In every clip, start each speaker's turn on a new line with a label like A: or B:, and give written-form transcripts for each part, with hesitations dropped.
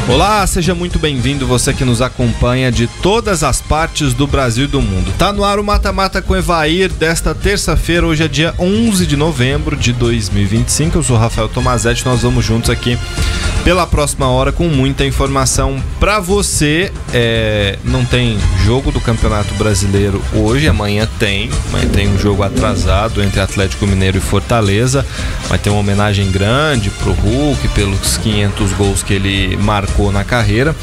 A: Olá, seja muito bem-vindo, você que nos acompanha de todas as partes do Brasil e do mundo. Tá no ar o Mata-Mata com Evair desta terça-feira, hoje é dia 11 de novembro de 2025. Eu sou Rafael Tomazetti, nós vamos juntos aqui pela próxima hora com muita informação pra você. Não tem jogo do Campeonato Brasileiro hoje, amanhã tem um jogo atrasado entre Atlético Mineiro e Fortaleza. Vai ter uma homenagem grande pro Hulk pelos 500 gols que ele marcou na carreira,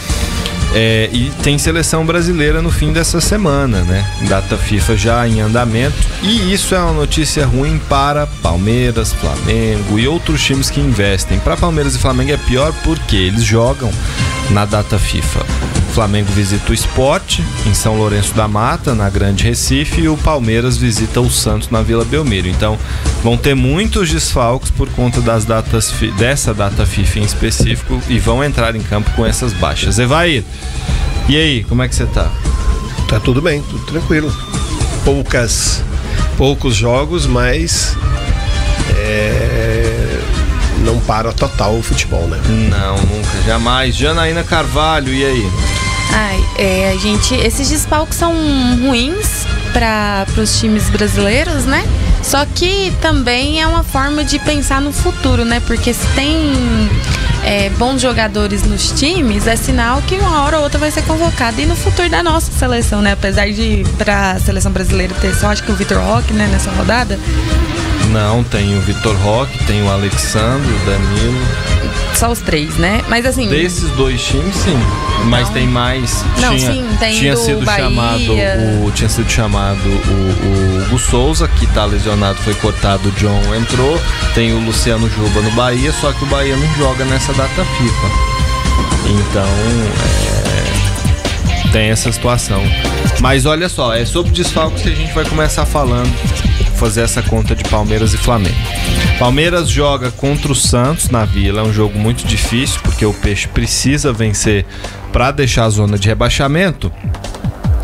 A: e tem seleção brasileira no fim dessa semana, né? Data FIFA já em andamento, e isso é uma notícia ruim para Palmeiras, Flamengo e outros times que investem. Para Palmeiras e Flamengo é pior porque eles jogam na data FIFA. O Flamengo visita o Sport em São Lourenço da Mata, na Grande Recife, e o Palmeiras visita o Santos na Vila Belmiro. Então vão ter muitos desfalques por conta das datas dessa data FIFA em específico, e vão entrar em campo com essas baixas. Evair, e aí, como é que você tá?
B: Tá tudo bem, tudo tranquilo. Poucos jogos, mas não para total o futebol, né?
A: Não, nunca, jamais. Janaína Carvalho, e aí?
C: Esses desfalques são ruins para os times brasileiros, né? Só que também é uma forma de pensar no futuro, né? Porque se tem bons jogadores nos times, é sinal que uma hora ou outra vai ser convocado. E no futuro da nossa seleção, né? Apesar de para a seleção brasileira ter só, acho que o Vitor Roque, né, nessa rodada.
A: Não, tem o Vitor Roque, tem o Alexandre, o Danilo.
C: Só os três, né? Mas assim...
A: Desses dois times, sim. Mas tem mais... Tinha sido chamado o Hugo Souza, que tá lesionado, foi cortado, o John entrou. Tem o Luciano Juba no Bahia, só que o Bahia não joga nessa data FIFA. Então, tem essa situação. Mas olha só, é sobre desfalques que a gente vai começar falando, fazer essa conta de Palmeiras e Flamengo. Palmeiras joga contra o Santos na Vila, é um jogo muito difícil porque o Peixe precisa vencer para deixar a zona de rebaixamento.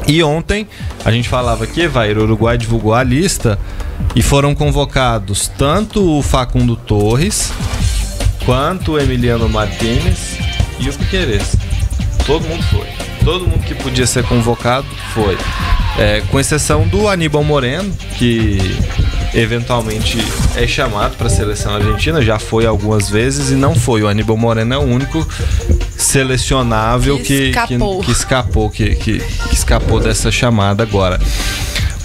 A: E ontem a gente falava que o Uruguai divulgou a lista e foram convocados tanto o Facundo Torres quanto o Emiliano Martínez e o Piquerez. Todo mundo foi. Todo mundo que podia ser convocado foi. Com exceção do Aníbal Moreno, que eventualmente é chamado para a seleção argentina, já foi algumas vezes e não foi. O Aníbal Moreno é o único selecionável que escapou dessa chamada agora.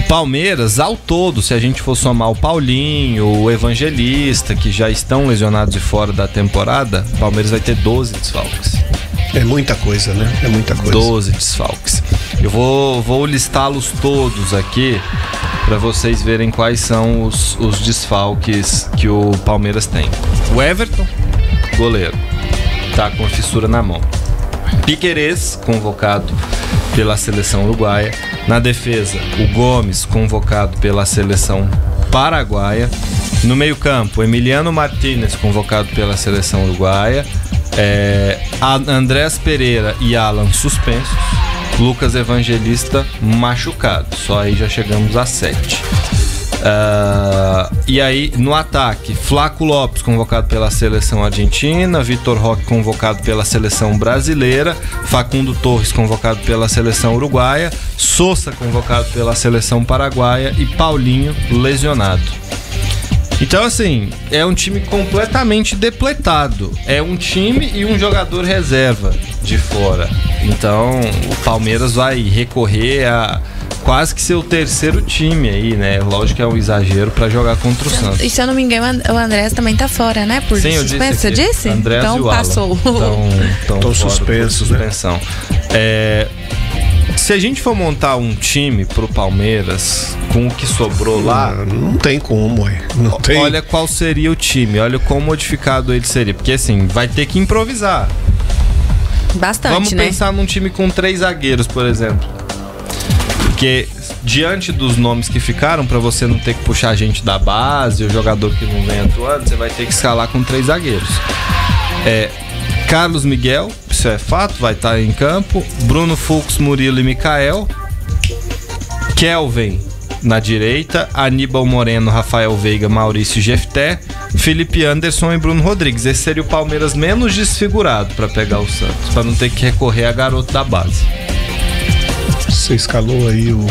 A: Palmeiras, ao todo, se a gente for somar o Paulinho, o Evangelista, que já estão lesionados e fora da temporada, o Palmeiras vai ter 12 desfalques.
B: É muita coisa, né? É muita coisa.
A: 12 desfalques. Eu vou listá-los todos aqui para vocês verem quais são os desfalques que o Palmeiras tem. O Everton, goleiro, tá com a fissura na mão. Piquerez, convocado pela seleção uruguaia. Na defesa, o Gomes, convocado pela seleção paraguaia. No meio-campo, Emiliano Martínez, convocado pela seleção uruguaia. Andrés Pereira e Alan suspensos. Lucas Evangelista machucado. Só aí já chegamos a 7. E aí no ataque, Flaco Lopes convocado pela seleção argentina, Vitor Roque convocado pela seleção brasileira, Facundo Torres convocado pela seleção uruguaia, Sousa convocado pela seleção paraguaia e Paulinho lesionado. Então, assim, é um time completamente depletado. É um time e um jogador reserva de fora. Então, o Palmeiras vai recorrer a quase que seu terceiro time aí, né? Lógico que é um exagero pra jogar contra o Santos.
C: E se eu não me engano, o Andrés também tá fora, né? Por
A: sim,
C: suspenso. Você disse?
A: Andrés
C: então
A: e o
C: passou.
A: Estão
B: suspensos,
A: suspensão. Né? Se a gente for montar um time pro Palmeiras com o que sobrou lá,
B: não tem como, não tem.
A: Olha qual seria o time, olha quão modificado ele seria, porque assim, vai ter que improvisar.
C: Bastante,
A: Vamos
C: né?
A: pensar num time com 3 zagueiros, por exemplo. Porque diante dos nomes que ficaram, pra você não ter que puxar gente da base, o jogador que não vem atuando, você vai ter que escalar com 3 zagueiros. Carlos Miguel, isso é fato, vai estar em campo. Bruno Fux, Murilo e Mikael. Kelvin na direita, Aníbal Moreno, Rafael Veiga, Maurício Jefté, Felipe Anderson e Bruno Rodrigues. Esse seria o Palmeiras menos desfigurado para pegar o Santos, para não ter que recorrer a garoto da base.
B: Você escalou aí o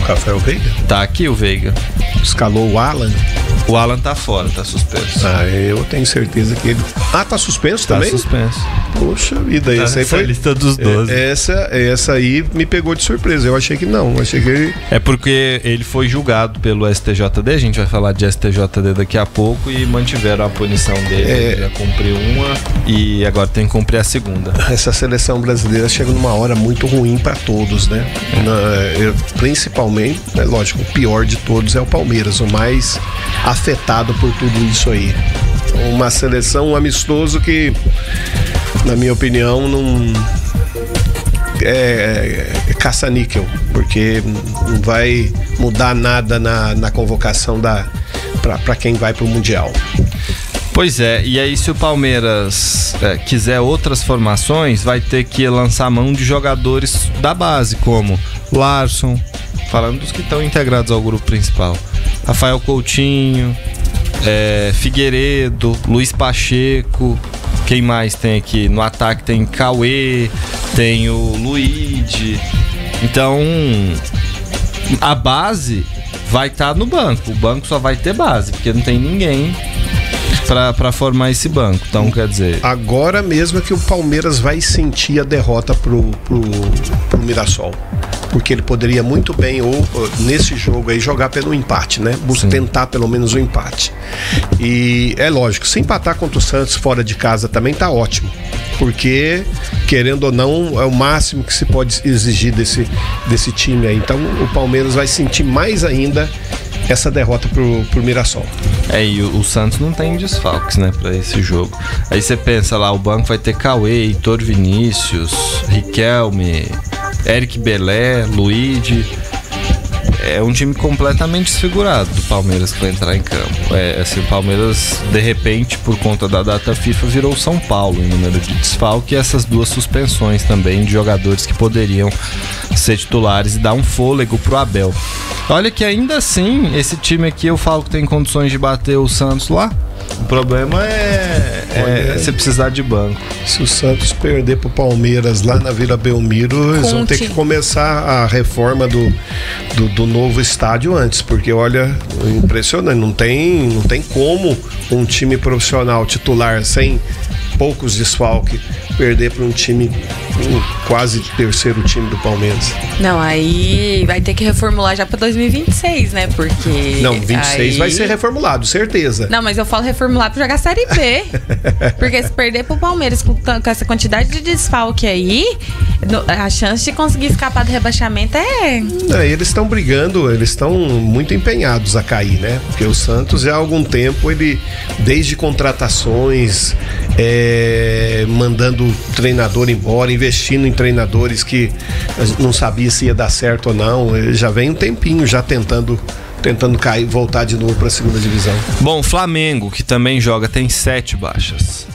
B: Rafael Veiga?
A: Tá aqui o Veiga.
B: Escalou o Alan?
A: O Alan tá fora, tá suspenso.
B: Eu tenho certeza que ele... tá suspenso também?
A: Tá suspenso.
B: Poxa vida,
A: Tá
B: essa aí foi...
A: lista dos 12.
B: Essa aí me pegou de surpresa. Eu achei que não. Achei que ele...
A: É porque ele foi julgado pelo STJD, a gente vai falar de STJD daqui a pouco, e mantiveram a punição dele. Ele já cumpriu uma e agora tem que cumprir a segunda.
B: Essa seleção brasileira chega numa hora muito ruim para todos, né? Principalmente, lógico, o pior de todos é o Palmeiras, o mais afetado por tudo isso aí. Uma seleção, um amistoso que, na minha opinião, não é caça-níquel, porque não vai mudar nada na convocação para quem vai pro Mundial.
A: Pois é, e aí se o Palmeiras quiser outras formações, vai ter que lançar mão de jogadores da base, como Larson, falando dos que estão integrados ao grupo principal, Rafael Coutinho, Figueiredo, Luiz Pacheco. Quem mais tem aqui? No ataque tem Cauê, tem o Luigi. Então, a base vai estar no banco. O banco só vai ter base, porque não tem ninguém para formar esse banco. Então, quer dizer...
B: Agora mesmo é que o Palmeiras vai sentir a derrota pro Mirassol. Porque ele poderia muito bem, ou nesse jogo aí, jogar pelo empate, né? Tentar pelo menos o empate. E é lógico, se empatar contra o Santos fora de casa também tá ótimo. Porque, querendo ou não, é o máximo que se pode exigir desse time aí. Então o Palmeiras vai sentir mais ainda essa derrota pro Mirassol.
A: E o Santos não tem desfalques, né, pra esse jogo. Aí você pensa lá, o banco vai ter Cauê, Heitor Vinícius, Riquelme, Eric Belé, Luigi. É um time completamente desfigurado do Palmeiras que vai entrar em campo. Assim, o Palmeiras, de repente, por conta da data FIFA, virou o São Paulo em número de desfalque, e essas duas suspensões também de jogadores que poderiam ser titulares e dar um fôlego pro Abel. Olha que ainda assim, esse time aqui eu falo que tem condições de bater o Santos lá. O problema é você precisar de banco.
B: Se o Santos perder pro Palmeiras lá na Vila Belmiro, eles vão ter que começar a reforma do novo estádio antes, porque olha, impressionante, não tem como um time profissional titular sem poucos desfalques perder para um time, quase terceiro time do Palmeiras.
C: Não, aí vai ter que reformular já para 2026, né? Porque...
B: Não, 26 vai ser reformulado, certeza.
C: Não, mas eu falo reformular para jogar Série B. Porque se perder pro Palmeiras com essa quantidade de desfalque aí, a chance de conseguir escapar do rebaixamento
B: eles estão brigando, eles estão muito empenhados a cair, né? Porque o Santos já há algum tempo, ele, desde contratações, mandando treinador embora, investindo em treinadores que não sabia se ia dar certo ou não. Ele já vem um tempinho já tentando cair, voltar de novo para a segunda divisão.
A: Bom, Flamengo, que também joga, tem 7 baixas.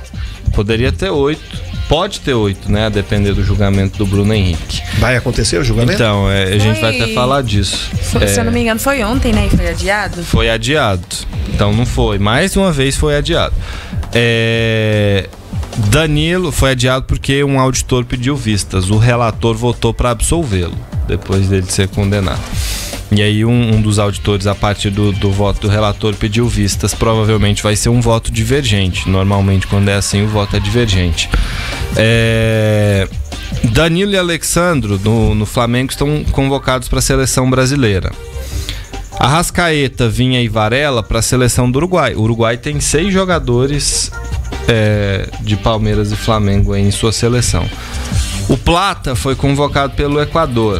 A: Poderia ter 8. Pode ter 8, né? A depender do julgamento do Bruno Henrique.
B: Vai acontecer o julgamento?
A: Então, a gente vai até falar disso.
C: Se eu não me engano, foi ontem, né? E foi adiado?
A: Foi adiado. Então não foi. Mais uma vez foi adiado. Danilo foi adiado porque um auditor pediu vistas. O relator votou para absolvê-lo depois dele ser condenado. E aí um dos auditores, a partir do voto do relator, pediu vistas. Provavelmente vai ser um voto divergente. Normalmente, quando é assim, o voto é divergente. Danilo e Alexandro no Flamengo estão convocados para a seleção brasileira. Arrascaeta, Vinha e Varela para a seleção do Uruguai. O Uruguai tem 6 jogadores de Palmeiras e Flamengo em sua seleção. O Plata foi convocado pelo Equador.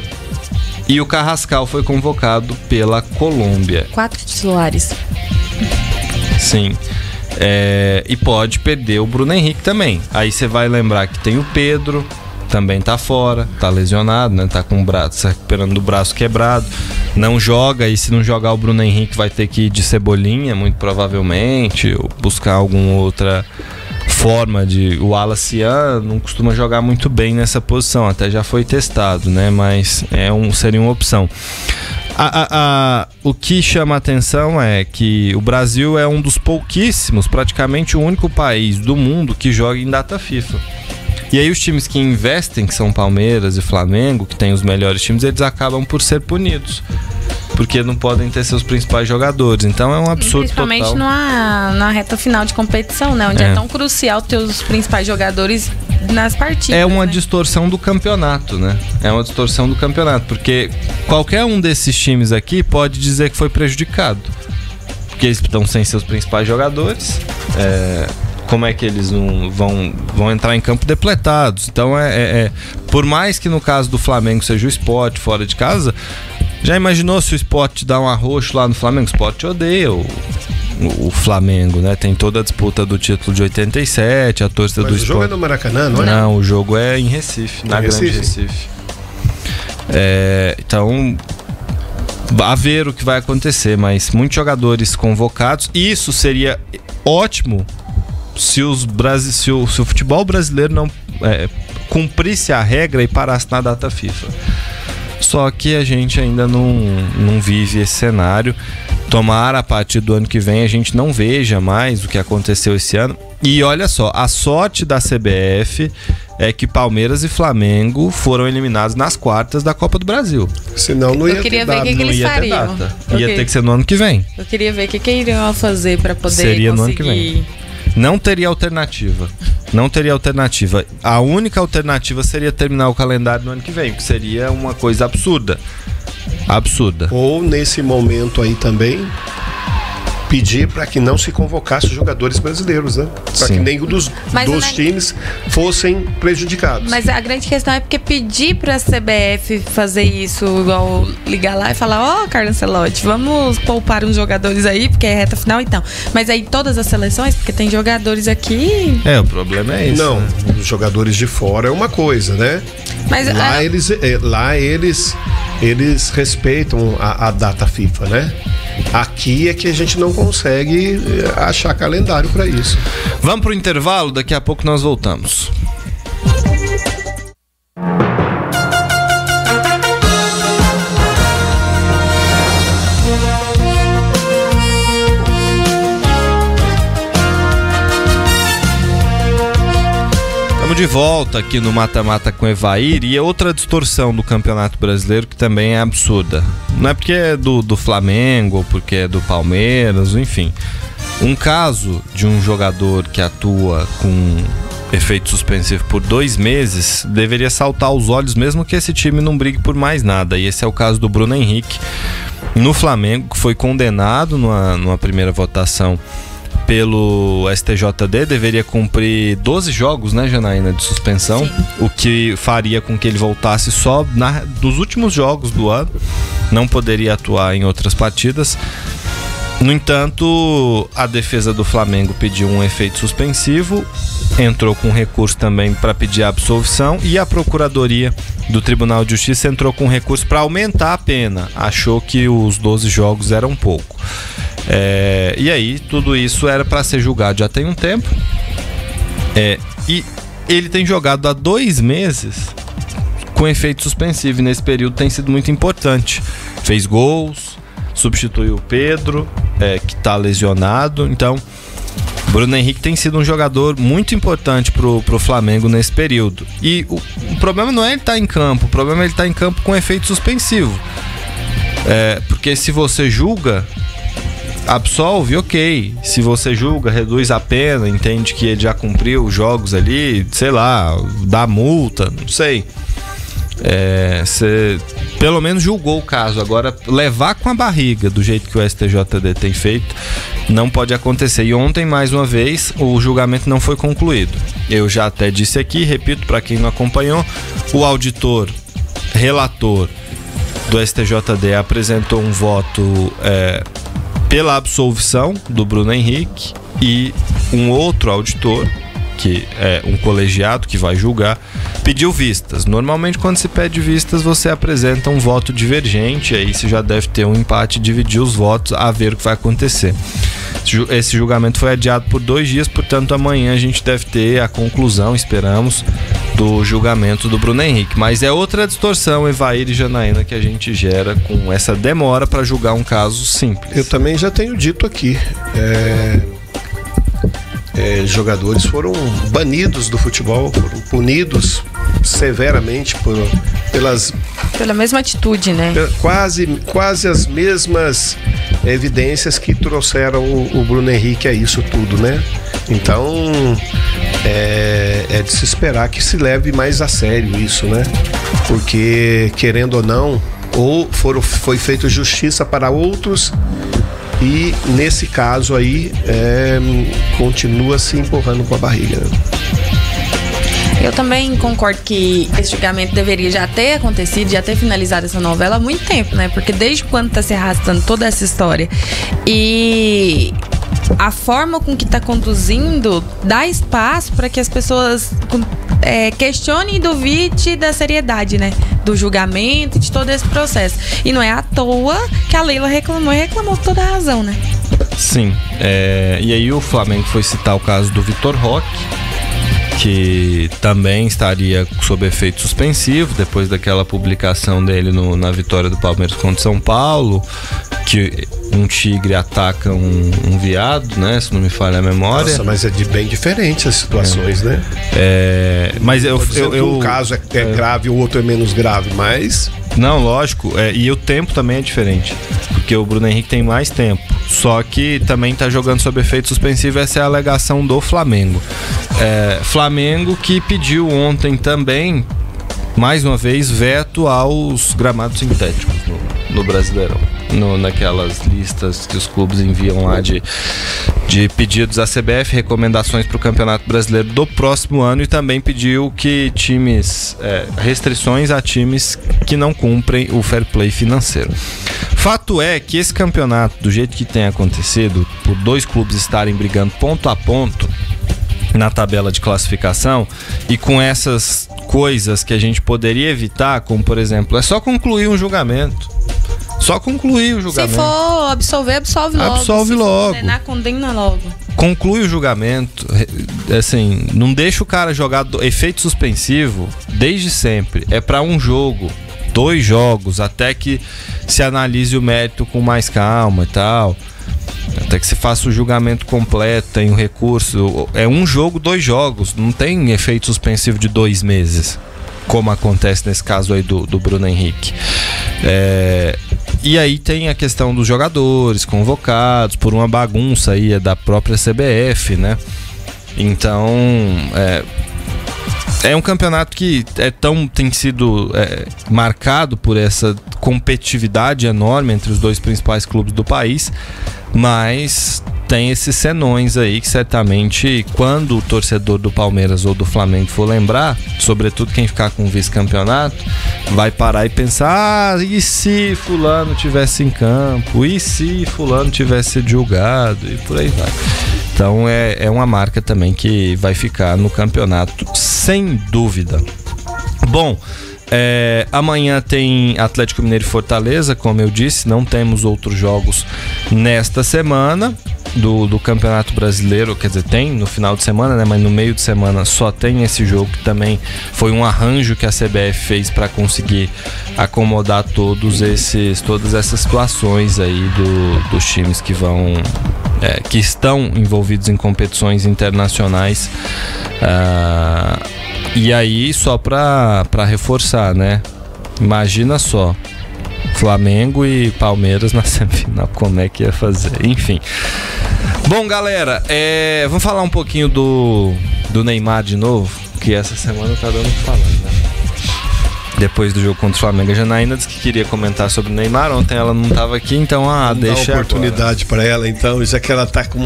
A: E o Carrascal foi convocado pela Colômbia.
C: 4 titulares.
A: Sim. E pode perder o Bruno Henrique também. Aí você vai lembrar que tem o Pedro, também tá fora, tá lesionado, né? Tá com o braço, recuperando do braço quebrado. Não joga, e se não jogar o Bruno Henrique vai ter que ir de Cebolinha, muito provavelmente, ou buscar alguma outra forma de... O Wallace não costuma jogar muito bem nessa posição, até já foi testado, né? Mas seria uma opção. O que chama a atenção é que o Brasil é um dos pouquíssimos, praticamente o único país do mundo que joga em data FIFA. E aí os times que investem, que são Palmeiras e Flamengo, que tem os melhores times, eles acabam por ser punidos, porque não podem ter seus principais jogadores. Então é um absurdo
C: principalmente
A: total.
C: Na reta final de competição, né? Onde é tão crucial ter os principais jogadores nas partidas.
A: É uma
C: né?
A: distorção do campeonato, né? É uma distorção do campeonato, porque qualquer um desses times aqui pode dizer que foi prejudicado, porque eles estão sem seus principais jogadores. Como é que eles não vão entrar em campo depletados? Então por mais que no caso do Flamengo seja o Sport fora de casa, já imaginou se o Sport dá um arroxo lá no Flamengo? O Sport odeia o Flamengo, né? Tem toda a disputa do título de 87, a torcida do Sport.
B: Mas o jogo é no Maracanã, não é?
A: Não, o jogo é em Recife, na Grande Recife. Então, a ver o que vai acontecer, mas muitos jogadores convocados. Isso seria ótimo se o futebol brasileiro não cumprisse a regra e parasse na data FIFA. Só que a gente ainda não vive esse cenário. Tomara, a partir do ano que vem, a gente não veja mais o que aconteceu esse ano. E olha só, a sorte da CBF é que Palmeiras e Flamengo foram eliminados nas quartas da Copa do Brasil.
B: Senão não ia ter data.
C: Eu queria ver o que eles fariam.
A: Ia ter que ser no ano que vem.
C: Eu queria ver o que iriam fazer para poder
A: Seria
C: conseguir...
A: no ano que vem. Não teria alternativa. Não teria alternativa. A única alternativa seria terminar o calendário no ano que vem, que seria uma coisa absurda. Absurda.
B: Ou nesse momento aí também pedir para que não se convocasse os jogadores brasileiros, né? Para que nenhum dos times fossem prejudicados.
C: Mas a grande questão é porque pedir para a CBF fazer isso, igual ligar lá e falar: Carlos Ancelotti, vamos poupar uns jogadores aí, porque é reta final então. Mas aí todas as seleções, porque tem jogadores aqui...
A: o problema é isso.
B: Não, os jogadores de fora é uma coisa, né?
C: Mas
B: lá eles respeitam a data FIFA, né? Aqui é que a gente não consegue achar calendário para isso.
A: Vamos pro intervalo, daqui a pouco nós voltamos. De volta aqui no Mata-Mata com Evair, e é outra distorção do Campeonato Brasileiro que também é absurda. Não é porque é do Flamengo ou porque é do Palmeiras, enfim. Um caso de um jogador que atua com efeito suspensivo por 2 meses deveria saltar aos olhos, mesmo que esse time não brigue por mais nada. E esse é o caso do Bruno Henrique no Flamengo, que foi condenado numa primeira votação pelo STJD, deveria cumprir 12 jogos, né, Janaína, de suspensão. Sim. O que faria com que ele voltasse só dos últimos jogos do ano, não poderia atuar em outras partidas. No entanto, a defesa do Flamengo pediu um efeito suspensivo, entrou com recurso também para pedir a absolvição, e a Procuradoria do Tribunal de Justiça entrou com recurso para aumentar a pena, achou que os 12 jogos eram pouco. E aí, tudo isso era para ser julgado já tem um tempo. E ele tem jogado há 2 meses com efeito suspensivo, e nesse período tem sido muito importante. Fez gols, substituiu o Pedro, que está lesionado. Então, Bruno Henrique tem sido um jogador muito importante pro Flamengo nesse período. E o problema não é ele estar em campo, o problema é ele estar em campo com efeito suspensivo. Porque se você julga, absolve, ok. Se você julga, reduz a pena, entende que ele já cumpriu os jogos ali, sei lá, dá multa, não sei. Você pelo menos julgou o caso. Agora, levar com a barriga do jeito que o STJD tem feito não pode acontecer. E ontem, mais uma vez, o julgamento não foi concluído. Eu já até disse aqui, repito para quem não acompanhou, o auditor relator do STJD apresentou um voto pela absolvição do Bruno Henrique, e um outro auditor, que é um colegiado que vai julgar, pediu vistas. Normalmente, quando se pede vistas, você apresenta um voto divergente, aí você já deve ter um empate, dividir os votos, a ver o que vai acontecer. Esse julgamento foi adiado por 2 dias, portanto amanhã a gente deve ter a conclusão, esperamos, do julgamento do Bruno Henrique. Mas é outra distorção, Evair e Janaína, que a gente gera com essa demora para julgar um caso simples.
B: Eu também já tenho dito aqui, jogadores foram banidos do futebol, foram punidos severamente
C: pela mesma atitude, né?
B: Quase as mesmas evidências que trouxeram o Bruno Henrique a isso tudo, né? Então é de se esperar que se leve mais a sério isso, né? Porque, querendo ou não, foi feita justiça para outros e nesse caso aí continua se empurrando com a barriga, né?
C: Eu também concordo que esse julgamento deveria já ter acontecido, já ter finalizado essa novela há muito tempo, né? Porque desde quando tá se arrastando toda essa história e a forma com que tá conduzindo dá espaço para que as pessoas questionem e duvidem da seriedade, né? Do julgamento e de todo esse processo. E não é à toa que a Leila reclamou com toda a razão, né?
A: Sim. E aí o Flamengo foi citar o caso do Vitor Roque, que também estaria sob efeito suspensivo depois daquela publicação dele na vitória do Palmeiras contra São Paulo, que um tigre ataca um veado, né? Se não me falha a memória.
B: Nossa, mas é bem diferente as situações, né?
A: Mas
B: um caso é grave, o outro é menos grave, mas...
A: Não, lógico, e o tempo também é diferente, porque o Bruno Henrique tem mais tempo, só que também tá jogando sob efeito suspensivo. Essa é a alegação do Flamengo. Flamengo que pediu ontem também, mais uma vez, veto aos gramados sintéticos no Brasileirão, naquelas listas que os clubes enviam lá de pedidos à CBF, recomendações para o Campeonato Brasileiro do próximo ano, e também pediu que restrições a times que não cumprem o fair play financeiro. Fato é que esse campeonato, do jeito que tem acontecido, por dois clubes estarem brigando ponto a ponto na tabela de classificação, e com essas coisas que a gente poderia evitar, como por exemplo, é só concluir um julgamento. Só concluir o julgamento.
C: Se for absolver, absolve logo.
A: Absolve logo.
C: Condenar, condena logo.
A: Conclui o julgamento. Assim, não deixa o cara jogar efeito suspensivo desde sempre. É para um jogo, 2 jogos, até que se analise o mérito com mais calma e tal. Até que se faça o julgamento completo, tem o recurso. É um jogo, 2 jogos. Não tem efeito suspensivo de 2 meses, como acontece nesse caso aí do Bruno Henrique. E aí tem a questão dos jogadores convocados por uma bagunça aí da própria CBF, né? Então é um campeonato que tem sido marcado por essa competitividade enorme entre os 2 principais clubes do país, mas tem esses senões aí que certamente, quando o torcedor do Palmeiras ou do Flamengo for lembrar, sobretudo quem ficar com o vice-campeonato, vai parar e pensar: e se fulano tivesse em campo? E se fulano tivesse sido julgado? E por aí vai. Então é uma marca também que vai ficar no campeonato, sem dúvida. Bom, amanhã tem Atlético Mineiro e Fortaleza, como eu disse. Não temos outros jogos nesta semana do Campeonato Brasileiro, quer dizer, tem no final de semana, né? Mas no meio de semana só tem esse jogo, que também foi um arranjo que a CBF fez para conseguir acomodar todas essas situações aí dos times que estão envolvidos em competições internacionais. E aí, só para reforçar, né? Imagina só, Flamengo e Palmeiras na semifinal, como é que ia fazer? Enfim. Bom, galera, vamos falar um pouquinho do Neymar de novo, que essa semana tá dando o que falar, né? Depois do jogo contra o Flamengo, a Janaína disse que queria comentar sobre o Neymar. Ontem ela não estava aqui, então deixa
B: a oportunidade para ela, então, já que ela tá com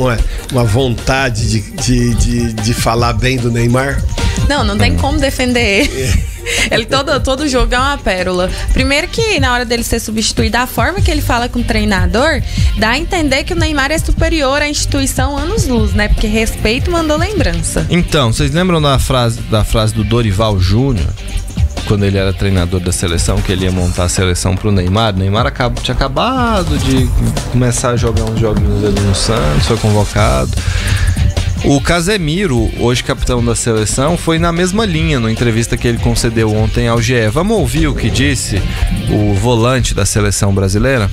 B: uma vontade de falar bem do Neymar.
C: Não tem como defender ele. Ele todo jogo é uma pérola. Primeiro que na hora dele ser substituído, a forma que ele fala com o treinador dá a entender que o Neymar é superior à instituição anos-luz, né? Porque respeito mandou lembrança.
A: Então, vocês lembram da frase do Dorival Júnior? Quando ele era treinador da seleção, que ele ia montar a seleção pro Neymar. O Neymar tinha acabado de começar a jogar uns joguinhos ali no Santos, foi convocado. O Casemiro, hoje capitão da seleção, foi na mesma linha na entrevista que ele concedeu ontem ao GE. Vamos ouvir o que disse o volante da seleção brasileira?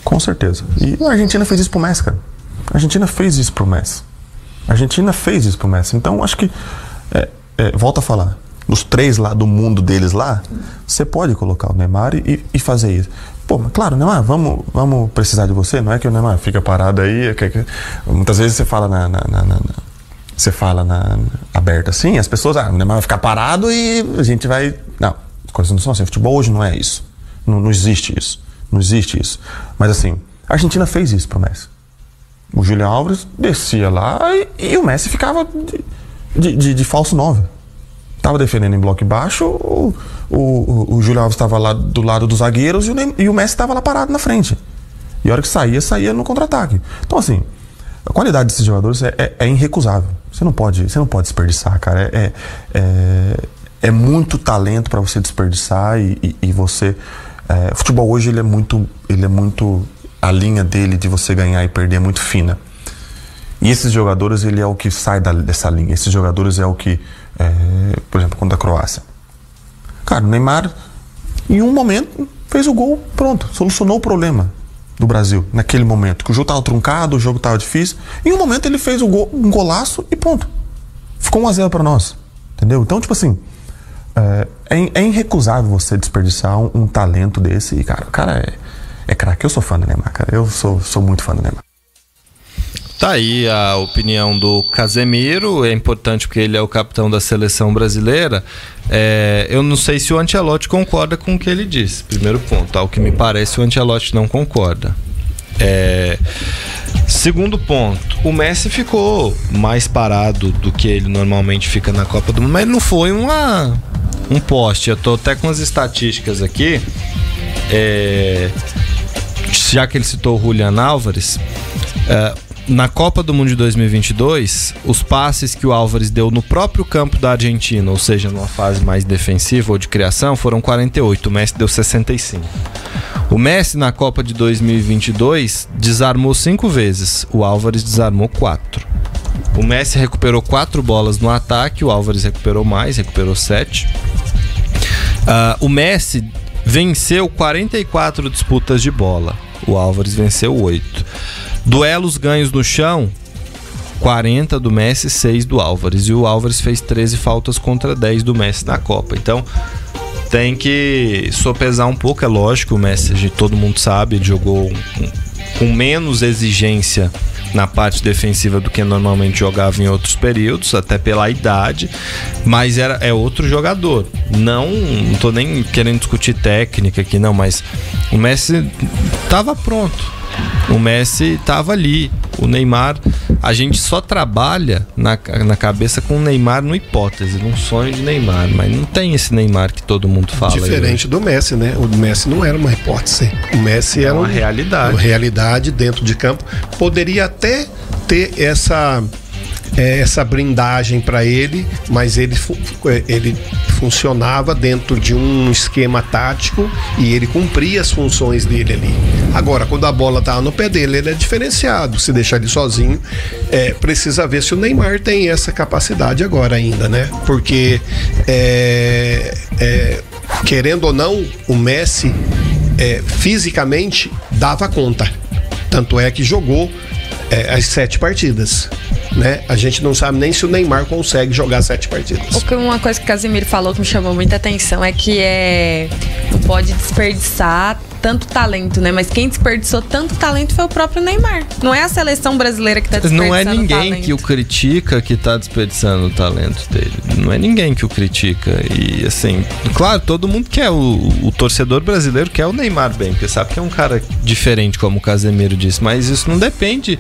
D: Com certeza. E a Argentina fez isso pro Messi, cara. A Argentina fez isso pro Messi. Então, acho que, volta a falar, os 3 lá do mundo deles lá, você pode colocar o Neymar e fazer isso. Pô, mas claro, Neymar, vamos precisar de você. Não é que o Neymar fica parado aí. Muitas vezes você fala aberto assim, as pessoas, o Neymar vai ficar parado e a gente vai... Não, as coisas não são assim. O futebol hoje não é isso. Não existe isso. Não existe isso. Mas assim, a Argentina fez isso pro Messi. O Julián Álvares descia lá e o Messi ficava de falso 9. Tava defendendo em bloco baixo, o Julián Álvares estava lá do lado dos zagueiros e o Messi estava lá parado na frente. E a hora que saía no contra-ataque. Então assim, a qualidade desses jogadores é irrecusável. Você não pode desperdiçar, cara. É muito talento para você desperdiçar e você... o futebol hoje ele é muito a linha dele de você ganhar e perder é muito fina. E esses jogadores, ele é o que sai dessa linha. Esses jogadores é o que, por exemplo, contra a Croácia. Cara, o Neymar, em um momento, fez o gol, pronto, solucionou o problema do Brasil, naquele momento. Que o jogo estava truncado, o jogo estava difícil. Em um momento ele fez um golaço e pronto. Ficou 1-0 para nós. Entendeu? Então, tipo assim, é irrecusável você desperdiçar um talento desse. E, cara, o cara é craque. Eu sou fã do Neymar, cara. Eu sou muito fã do Neymar.
A: Tá aí a opinião do Casemiro. É importante porque ele é o capitão da seleção brasileira. Eu não sei se o Ancelotti concorda com o que ele disse. Primeiro ponto, ao que me parece, o Ancelotti não concorda. Segundo ponto, o Messi ficou mais parado do que ele normalmente fica na Copa do Mundo, mas não foi um poste. Eu tô até com as estatísticas aqui. Já que ele citou o Julián Álvares, na Copa do Mundo de 2022, os passes que o Álvares deu no próprio campo da Argentina, ou seja, numa fase mais defensiva ou de criação, foram 48, o Messi deu 65. O Messi na Copa de 2022 desarmou 5 vezes, o Álvares desarmou 4. O Messi recuperou 4 bolas no ataque, o Álvares recuperou mais, recuperou 7. O Messi venceu 44 disputas de bola, o Álvares venceu 8. Duelos ganhos no chão, 40 do Messi, 6 do Álvares. E o Álvares fez 13 faltas contra 10 do Messi na Copa. Então, tem que sopesar um pouco, é lógico. O Messi, todo mundo sabe, ele jogou com menos exigência na parte defensiva do que normalmente jogava em outros períodos, até pela idade, mas é outro jogador. Não tô nem querendo discutir técnica aqui, não, mas o Messi estava pronto. O Messi estava ali. O Neymar, a gente só trabalha na cabeça com o Neymar no hipótese, num sonho de Neymar, mas não tem esse Neymar que todo mundo fala.
B: Diferente do Messi, né? O Messi não era uma hipótese. O Messi era
A: uma realidade.
B: Uma realidade dentro de campo. Poderia até ter essa blindagem para ele, mas ele funcionava dentro de um esquema tático e ele cumpria as funções dele ali. Agora, quando a bola tá no pé dele, ele é diferenciado. Se deixar ele sozinho, precisa ver se o Neymar tem essa capacidade agora ainda, né? Porque querendo ou não, o Messi fisicamente dava conta. Tanto é que jogou as 7 partidas. Né? A gente não sabe nem se o Neymar consegue jogar 7 partidas.
C: Uma coisa que o Casemiro falou que me chamou muita atenção é que não pode desperdiçar tanto talento, né? Mas quem desperdiçou tanto talento foi o próprio Neymar. Não é a seleção brasileira que tá desperdiçando talento.
A: Não é ninguém que o critica que tá desperdiçando o talento dele. Não é ninguém que o critica. E assim, claro, todo mundo quer, o torcedor brasileiro quer o Neymar bem, porque sabe que é um cara diferente, como o Casemiro disse, mas isso não depende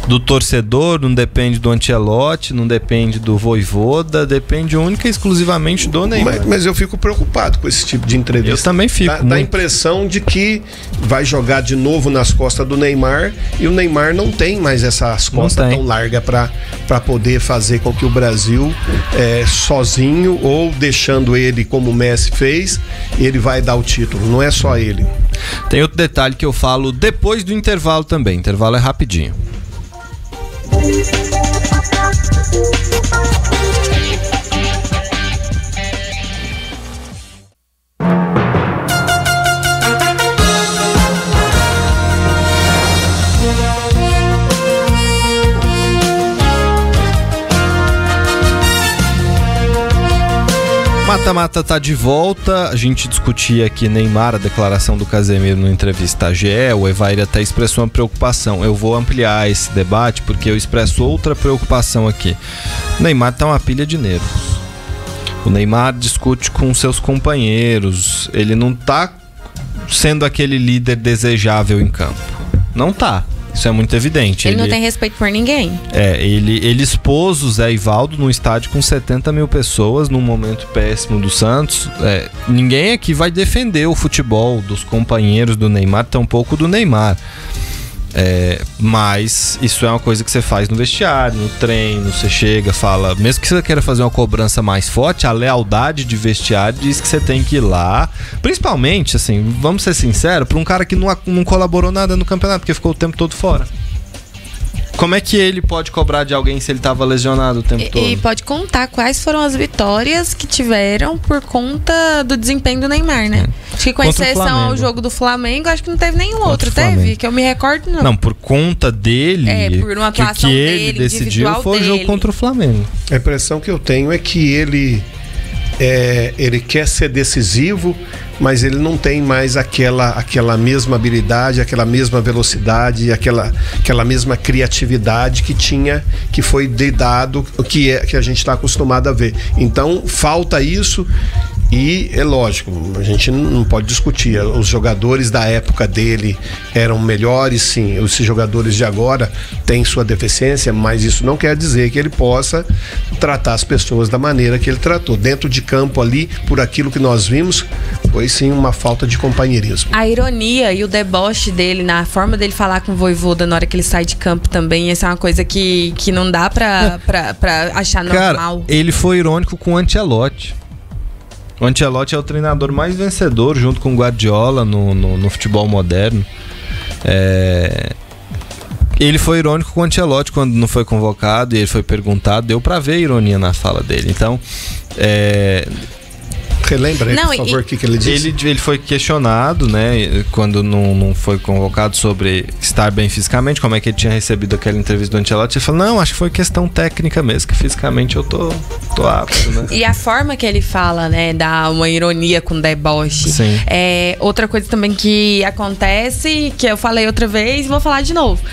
A: do torcedor, não depende do Ancelotti, não depende do Vojvoda, depende única e exclusivamente do Neymar.
B: Mas eu fico preocupado com esse tipo de entrevista.
A: Eu também fico.
B: Dá a impressão de que vai jogar de novo nas costas do Neymar e o Neymar não tem mais essas costas tão largas para poder fazer com que o Brasil sozinho ou deixando ele como o Messi fez, ele vai dar o título. Não é só ele.
A: Tem outro detalhe que eu falo depois do intervalo também. O intervalo é rapidinho. Mata-mata tá de volta. A gente discutia aqui Neymar, a declaração do Casemiro na entrevista à GE. O Evair até expressou uma preocupação. Eu vou ampliar esse debate porque eu expresso outra preocupação aqui. O Neymar tá uma pilha de nervos. O Neymar discute com seus companheiros. Ele não tá sendo aquele líder desejável em campo. Não tá. Isso é muito evidente.
C: Ele não tem respeito por ninguém.
A: Ele expôs o Zé Ivaldo num estádio com 70 mil pessoas num momento péssimo do Santos. Ninguém aqui vai defender o futebol dos companheiros do Neymar, tampouco do Neymar. Mas isso é uma coisa que você faz no vestiário, no treino, você chega, fala, mesmo que você queira fazer uma cobrança mais forte, a lealdade de vestiário diz que você tem que ir lá, principalmente, assim, vamos ser sinceros, para um cara que não colaborou nada no campeonato, porque ficou o tempo todo fora. Como é que ele pode cobrar de alguém se ele estava lesionado o tempo todo?
C: E pode contar quais foram as vitórias que tiveram por conta do desempenho do Neymar, né? Acho que com exceção ao jogo do Flamengo, acho que não teve nenhum outro, teve? Que eu me recordo, não.
A: Não, por conta dele,
C: por uma atuação
A: que ele decidiu foi o jogo contra o Flamengo.
B: A impressão que eu tenho é que ele quer ser decisivo, mas ele não tem mais aquela mesma habilidade, aquela mesma velocidade, aquela mesma criatividade que tinha, que foi dado, que a gente está acostumado a ver. Então falta isso. E é lógico, a gente não pode discutir. Os jogadores da época dele eram melhores, sim. Esses jogadores de agora têm sua deficiência, mas isso não quer dizer que ele possa tratar as pessoas da maneira que ele tratou. Dentro de campo ali, por aquilo que nós vimos, foi sim uma falta de companheirismo.
C: A ironia e o deboche dele, na forma dele falar com o Vojvoda na hora que ele sai de campo também, essa é uma coisa que não dá pra achar normal.
A: Cara, ele foi irônico com o Ancelotti. O Ancelotti é o treinador mais vencedor, junto com o Guardiola, no futebol moderno. Ele foi irônico com o Ancelotti quando não foi convocado e ele foi perguntado. Deu pra ver a ironia na fala dele. Então,
B: relembra aí, por favor, o que ele disse?
A: Ele foi questionado, né, quando não foi convocado, sobre estar bem fisicamente, como é que ele tinha recebido aquela entrevista do Ancelotti. Ele falou, não, acho que foi questão técnica mesmo, que fisicamente eu tô apto, né?
C: E a forma que ele fala, né, dá uma ironia com deboche.
A: Sim.
C: Outra coisa também que acontece, que eu falei outra vez e vou falar de novo.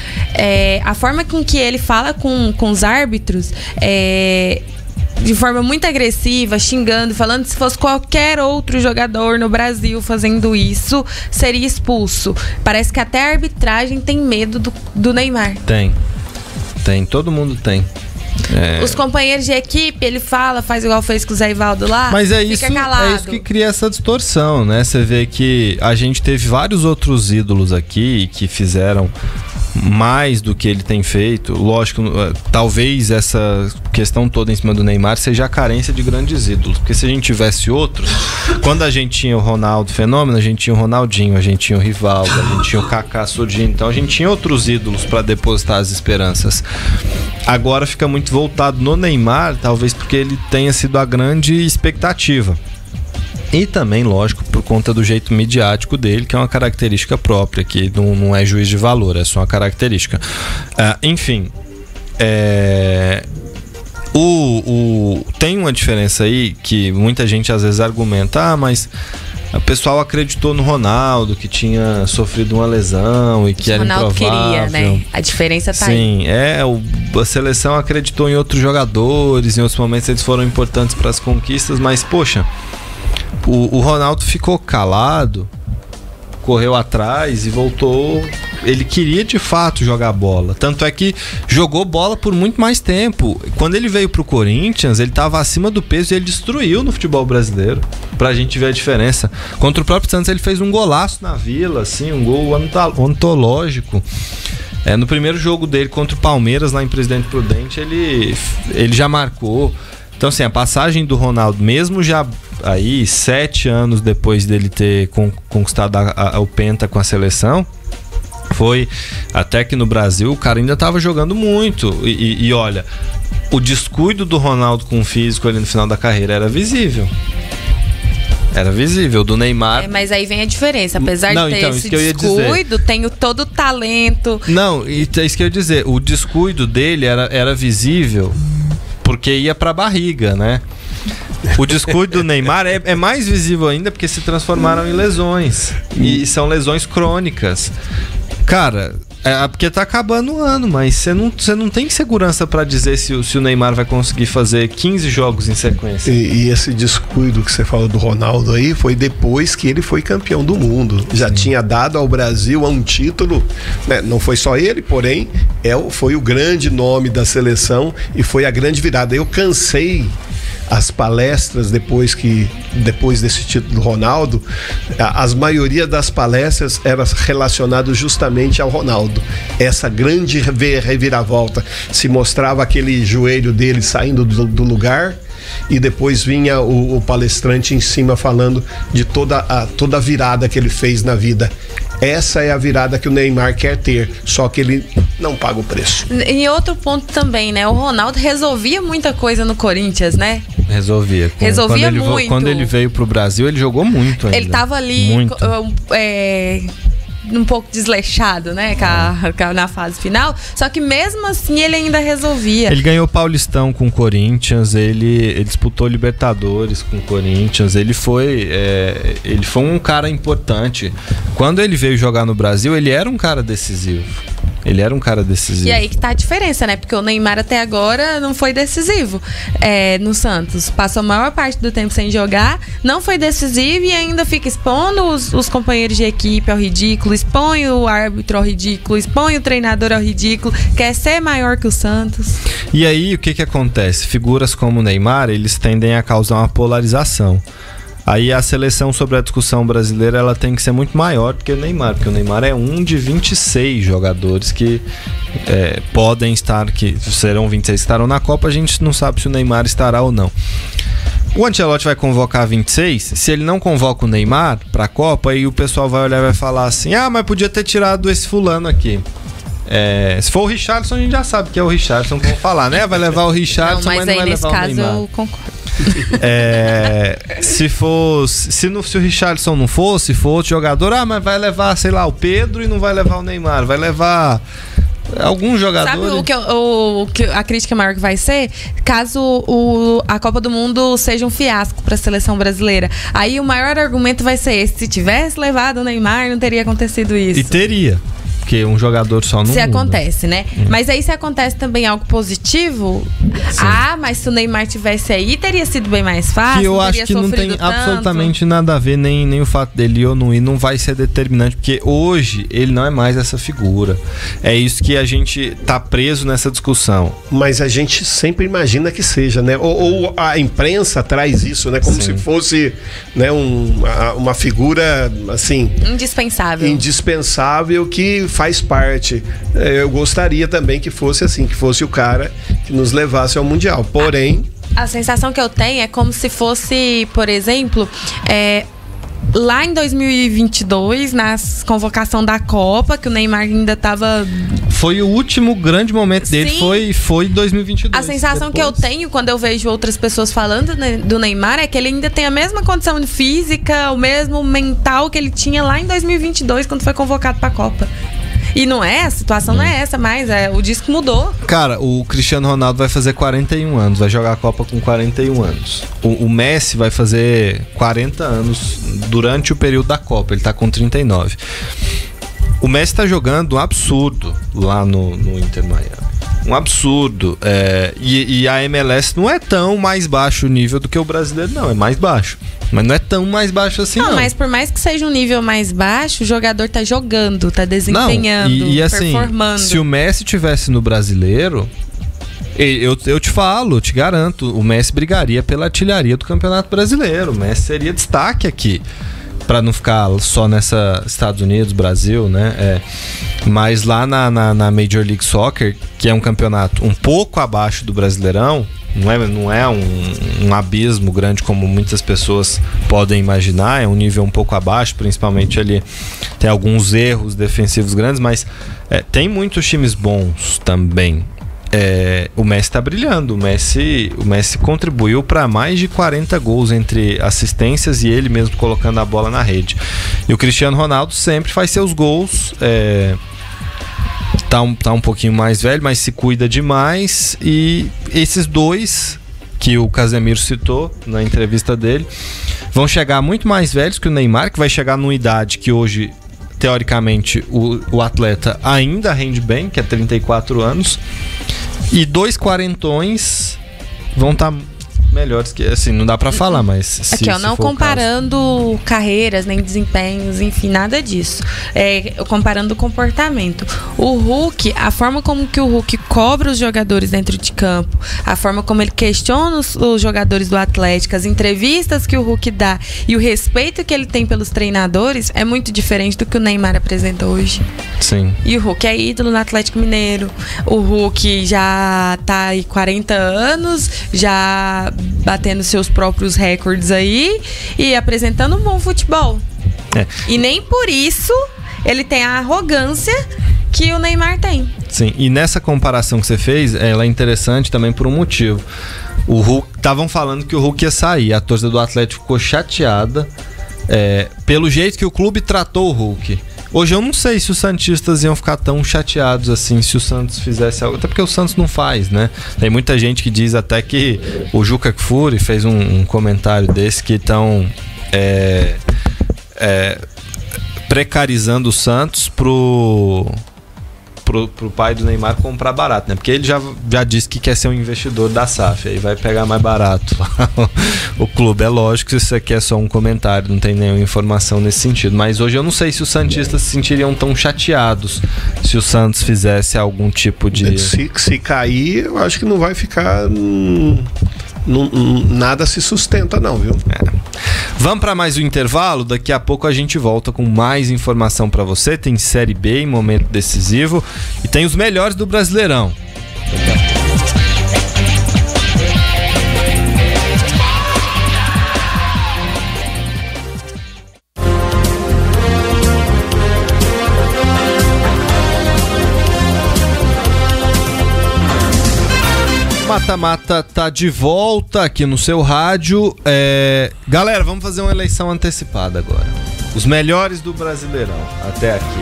C: A forma com que ele fala com os árbitros de forma muito agressiva, xingando, falando que se fosse qualquer outro jogador no Brasil fazendo isso, seria expulso. Parece que até a arbitragem tem medo do Neymar.
A: Tem, todo mundo tem.
C: Os companheiros de equipe, ele faz igual fez com o Zé Ivaldo lá,
A: mas
C: fica calado.
A: É isso que cria essa distorção, né? Você vê que a gente teve vários outros ídolos aqui que fizeram mais do que ele tem feito. Lógico, talvez essa questão toda em cima do Neymar seja a carência de grandes ídolos, porque se a gente tivesse outros, quando a gente tinha o Ronaldo Fenômeno, a gente tinha o Ronaldinho, a gente tinha o Rivaldo, a gente tinha o Kaká Sodino, então a gente tinha outros ídolos para depositar as esperanças. Agora fica muito voltado no Neymar, talvez porque ele tenha sido a grande expectativa. E também, lógico, por conta do jeito midiático dele, que é uma característica própria, que não é juiz de valor, é só uma característica. Enfim, tem uma diferença aí que muita gente às vezes argumenta, mas o pessoal acreditou no Ronaldo, que tinha sofrido uma lesão e que era improvável. O Ronaldo queria, né?
C: A diferença tá aí.
A: Sim, a seleção acreditou em outros jogadores, em outros momentos eles foram importantes para as conquistas, mas, poxa, o Ronaldo ficou calado, correu atrás e voltou. Ele queria de fato jogar bola. Tanto é que jogou bola por muito mais tempo. Quando ele veio pro Corinthians, ele estava acima do peso e ele destruiu no futebol brasileiro. Pra gente ver a diferença. Contra o próprio Santos, ele fez um golaço na Vila, assim, um gol ontológico. No primeiro jogo dele contra o Palmeiras, lá em Presidente Prudente, ele já marcou. Então, assim, a passagem do Ronaldo, mesmo já aí 7 anos depois dele ter conquistado o Penta com a seleção, foi até que no Brasil o cara ainda estava jogando muito. E olha, o descuido do Ronaldo com o físico ali no final da carreira era visível. Era visível, do Neymar.
C: Mas aí vem a diferença, apesar de ter esse descuido, tem todo o talento.
A: Não, e é isso que eu ia dizer, o descuido dele era visível porque ia pra barriga, né? O descuido do Neymar é mais visível ainda porque se transformaram em lesões. E são lesões crônicas. Cara, porque tá acabando o ano, mas você não tem segurança pra dizer se o Neymar vai conseguir fazer 15 jogos em sequência.
B: E esse descuido que você falou do Ronaldo aí foi depois que ele foi campeão do mundo. Já tinha dado ao Brasil um título, né? Não foi só ele, porém foi o grande nome da seleção e foi a grande virada. Eu cansei as palestras depois desse título do Ronaldo, as maioria das palestras eram relacionadas justamente ao Ronaldo. Essa grande reviravolta, se mostrava aquele joelho dele saindo do lugar e depois vinha o palestrante em cima falando de toda a virada que ele fez na vida. Essa é a virada que o Neymar quer ter, só que ele não paga o preço.
C: E outro ponto também, né? O Ronaldo resolvia muita coisa no Corinthians, né?
A: Resolvia muito. Quando ele veio pro Brasil, ele jogou muito ainda.
C: Ele tava ali um pouco desleixado, né? Na fase final. Só que mesmo assim ele ainda resolvia.
A: Ele ganhou Paulistão com o Corinthians, ele disputou Libertadores com o Corinthians, ele foi um cara importante. Quando ele veio jogar no Brasil, ele era um cara decisivo. E
C: aí que tá a diferença, né? Porque o Neymar até agora não foi decisivo no Santos. Passou a maior parte do tempo sem jogar, não foi decisivo e ainda fica expondo os companheiros de equipe ao ridículo, expõe o árbitro ao ridículo, expõe o treinador ao ridículo, quer ser maior que o Santos.
A: E aí o que acontece? Figuras como o Neymar, eles tendem a causar uma polarização. Aí a seleção sobre a discussão brasileira ela tem que ser muito maior do que o Neymar, porque o Neymar é um de 26 jogadores que podem estar, que serão 26 que estarão na Copa, a gente não sabe se o Neymar estará ou não. O Ancelotti vai convocar 26, se ele não convoca o Neymar para a Copa, aí o pessoal vai olhar e vai falar assim, mas podia ter tirado esse fulano aqui. Se for o Richarlison, a gente já sabe que é o Richarlison que vão falar, né? Vai levar o Richarlison, mas não vai levar o Neymar. Mas aí nesse caso eu concordo. Se o Richarlison não fosse, for outro jogador, mas vai levar, sei lá, o Pedro e não vai levar o Neymar, vai levar algum jogador.
C: Sabe o que a crítica maior que vai ser? Caso a Copa do Mundo seja um fiasco para a seleção brasileira. Aí o maior argumento vai ser esse: se tivesse levado o Neymar, não teria acontecido isso.
A: E teria. Porque um jogador só não muda.
C: Acontece, né? Mas aí se acontece também algo positivo, mas se o Neymar tivesse aí, teria sido bem mais fácil.
A: Que eu acho que não tem absolutamente nada a ver, nem o fato dele ir ou não ir, não vai ser determinante, porque hoje ele não é mais essa figura. É isso que a gente tá preso nessa discussão.
B: Mas a gente sempre imagina que seja, né? Ou a imprensa traz isso, né? Como se fosse, né, uma figura, assim... Indispensável que faz parte. Eu gostaria também que fosse assim, que fosse o cara que nos levasse ao Mundial. Porém...
C: A sensação que eu tenho é como se fosse, por exemplo... lá em 2022, na convocação da Copa, que o Neymar ainda estava...
A: Foi o último grande momento dele, foi 2022.
C: A sensação que eu tenho quando eu vejo outras pessoas falando do Neymar é que ele ainda tem a mesma condição física, o mesmo mental que ele tinha lá em 2022, quando foi convocado para a Copa. E não é, a situação não é essa mais, o disco mudou.
A: Cara, o Cristiano Ronaldo vai fazer 41 anos, vai jogar a Copa com 41 anos. O Messi vai fazer 40 anos durante o período da Copa, ele tá com 39. O Messi tá jogando um absurdo lá no Inter Miami. Um absurdo. E a MLS não é tão mais baixo o nível do que o brasileiro, não, é mais baixo. Mas não é tão mais baixo assim, não.
C: Mas por mais que seja um nível mais baixo, o jogador tá jogando, tá desempenhando,
A: e assim, performando. Se o Messi tivesse no brasileiro, eu te garanto, o Messi brigaria pela artilharia do Campeonato Brasileiro. O Messi seria destaque aqui. Pra não ficar só nessa Estados Unidos, Brasil, né? Mas lá na Major League Soccer, que é um campeonato um pouco abaixo do Brasileirão, não é um abismo grande como muitas pessoas podem imaginar, é um nível um pouco abaixo, principalmente ali tem alguns erros defensivos grandes, mas tem muitos times bons também. O Messi tá brilhando. O Messi contribuiu para mais de 40 gols entre assistências e ele mesmo colocando a bola na rede. E o Cristiano Ronaldo sempre faz seus gols. Tá um pouquinho mais velho, mas se cuida demais. E esses dois que o Casemiro citou na entrevista dele. Vão chegar muito mais velhos que o Neymar, que vai chegar numa idade que hoje, teoricamente, o atleta ainda rende bem, que é 34 anos. E 2 quarentões vão estar melhores que... Assim, não dá pra falar, mas...
C: Aqui, ó, não comparando carreiras, nem desempenhos, enfim, nada disso. Comparando o comportamento. O Hulk, a forma como que o Hulk cobra os jogadores dentro de campo, a forma como ele questiona os jogadores do Atlético, as entrevistas que o Hulk dá e o respeito que ele tem pelos treinadores é muito diferente do que o Neymar apresenta hoje.
A: Sim.
C: E o Hulk é ídolo no Atlético Mineiro. O Hulk já tá aí 40 anos, já batendo seus próprios recordes aí e apresentando um bom futebol. E nem por isso ele tem a arrogância que o Neymar tem.
A: Sim, e nessa comparação que você fez, ela é interessante também por um motivo. O Hulk, estavam falando que o Hulk ia sair, a torcida do Atlético ficou chateada pelo jeito que o clube tratou o Hulk. Hoje eu não sei se os santistas iam ficar tão chateados assim se o Santos fizesse algo, até porque o Santos não faz, né? Tem muita gente que diz até que o Juca Kfouri fez um comentário desse que estão precarizando o Santos pro pai do Neymar comprar barato, né? Porque ele já disse que quer ser um investidor da SAF, aí vai pegar mais barato o clube. É lógico que isso aqui é só um comentário, não tem nenhuma informação nesse sentido, mas hoje eu não sei se os santistas se sentiriam tão chateados se o Santos fizesse algum tipo de...
B: Se cair, eu acho que não vai ficar... nada se sustenta não, viu?
A: Vamos para mais um intervalo, daqui a pouco a gente volta com mais informação para você. Tem Série B em momento decisivo e tem os melhores do Brasileirão. Mata-Mata tá de volta aqui no seu rádio. Galera, vamos fazer uma eleição antecipada agora. Os melhores do Brasileirão até aqui.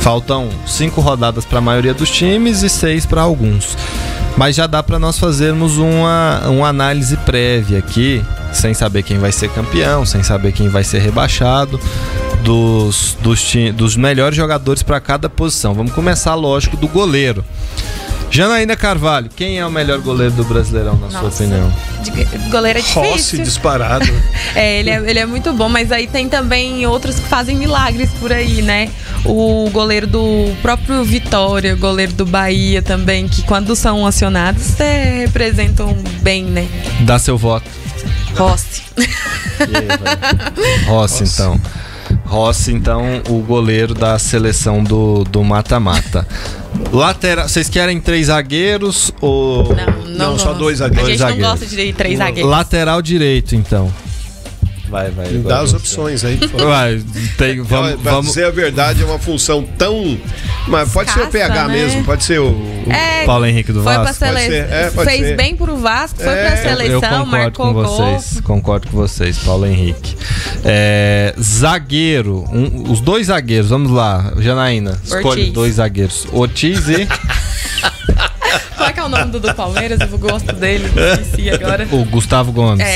A: Faltam 5 rodadas para a maioria dos times e 6 para alguns. Mas já dá para nós fazermos uma análise prévia aqui, sem saber quem vai ser campeão, sem saber quem vai ser rebaixado, dos melhores jogadores para cada posição. Vamos começar, lógico, do goleiro. Janaína Carvalho, quem é o melhor goleiro do Brasileirão, na sua opinião?
C: Goleiro é difícil.
B: Rossi disparado.
C: Ele é muito bom, mas aí tem também outros que fazem milagres por aí, né? O goleiro do próprio Vitória, o goleiro do Bahia também, que quando são acionados representam bem, né?
A: Dá seu voto.
C: Rossi.
A: Rossi, então, o goleiro da seleção do mata-mata. Lateral, vocês querem 3 zagueiros ou...
B: Não, só 2 zagueiros.
C: A gente não gosta de 3 zagueiros.
A: Lateral direito, então. Vai.
B: Dá as opções aí.
A: Vamos
B: dizer a verdade, é uma função tão... Mas pode ser o PH, né? Mesmo, pode ser o
A: Paulo Henrique do Vasco.
C: Foi pra seleção. Fez bem pro Vasco, foi pra seleção, marcou gol.
A: Concordo com vocês, Paulo Henrique. Zagueiro, os 2 zagueiros, vamos lá, Janaína, escolhe 2 zagueiros. Ortiz e...
C: Qual é que é o nome do Palmeiras? Eu gosto dele, esqueci agora.
A: O Gustavo Gomes.